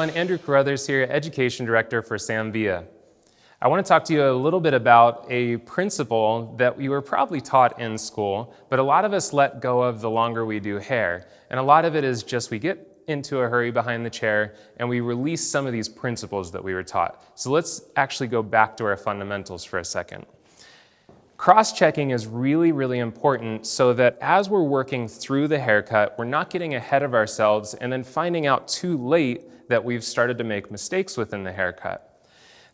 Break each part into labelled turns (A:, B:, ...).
A: everyone, Andrew Carruthers here, Education Director for Sam Villa. I want to talk to you a little bit about a principle that we were probably taught in school, but a lot of us let go of the longer we do hair. And a lot of it is just we get into a hurry behind the chair and we release some of these principles that we were taught. So let's actually go back to our fundamentals for a second. Cross-checking is really, really important so that as we're working through the haircut, we're not getting ahead of ourselves and then finding out too late that we've started to make mistakes within the haircut.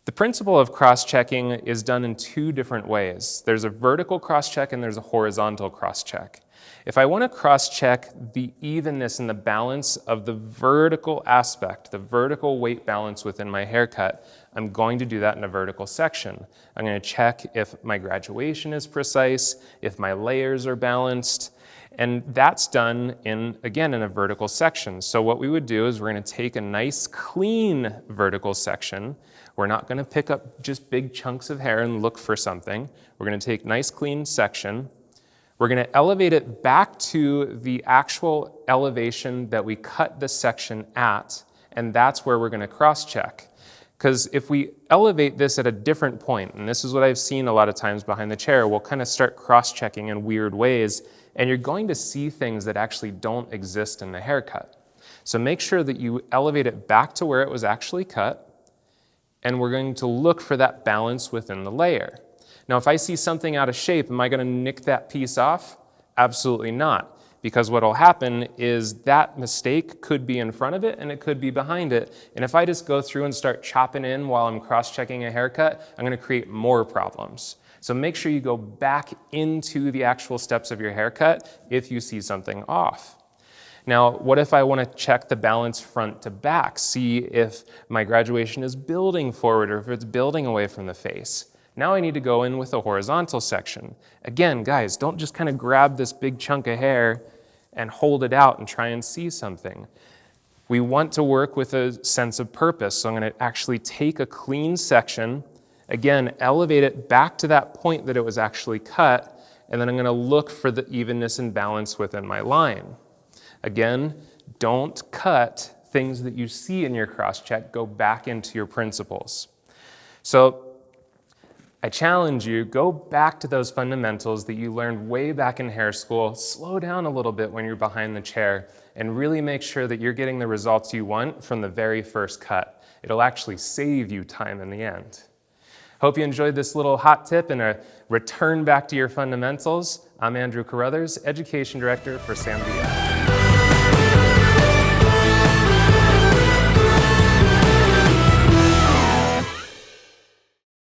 A: The principle of cross-checking is done in two different ways. There's a vertical cross-check and there's a horizontal cross-check. If I want to cross-check the evenness and the balance of the vertical aspect, the vertical weight balance within my haircut, I'm going to do that in a vertical section. I'm going to check if my graduation is precise, if my layers are balanced, and that's done again in a vertical section. So what we would do is we're going to take a nice clean vertical section. We're not going to pick up just big chunks of hair and look for something. We're going to take nice clean section. We're going to elevate it back to the actual elevation that we cut the section at, and that's where we're going to cross-check. Because if we elevate this at a different point, and this is what I've seen a lot of times behind the chair, we'll kind of start cross-checking in weird ways, and you're going to see things that actually don't exist in the haircut. So make sure that you elevate it back to where it was actually cut, and we're going to look for that balance within the layer. Now, if I see something out of shape, am I going to nick that piece off? Absolutely not, because what will happen is that mistake could be in front of it and it could be behind it. And if I just go through and start chopping in while I'm cross-checking a haircut, I'm going to create more problems. So make sure you go back into the actual steps of your haircut if you see something off. Now, what if I want to check the balance front to back, see if my graduation is building forward or if it's building away from the face? Now I need to go in with a horizontal section. Again, guys, don't just kind of grab this big chunk of hair and hold it out and try and see something. We want to work with a sense of purpose, so I'm going to actually take a clean section, again, elevate it back to that point that it was actually cut, and then I'm going to look for the evenness and balance within my line. Again, don't cut things that you see in your cross-check, go back into your principles. So I challenge you, go back to those fundamentals that you learned way back in hair school, slow down a little bit when you're behind the chair, and really make sure that you're getting the results you want from the very first cut. It'll actually save you time in the end. Hope you enjoyed this little hot tip and a return back to your fundamentals. I'm Andrew Carruthers, Education Director for Sam Villa.